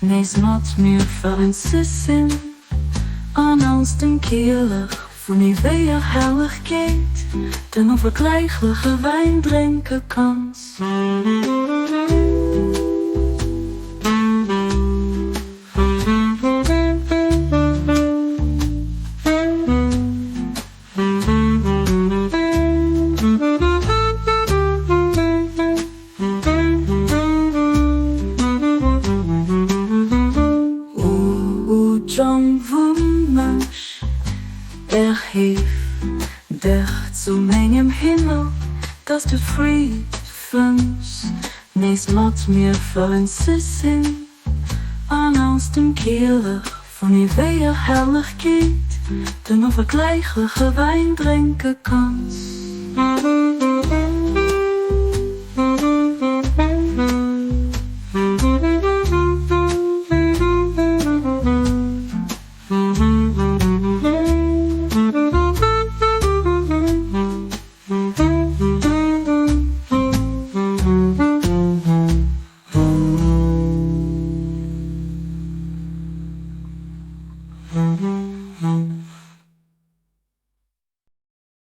Nees mat mir für ein Sissin an aus dem Kehlig von die weer hellig geht, den onvergelijkelijke wijn drinken kans. John Wumash, heeft dicht zu meinem Himmel, dass du friedens Nees mat mir für ein Sissin an aus dem Kehlig von die weer hellig geht, den onvergelijkelijke wijn drinken kans.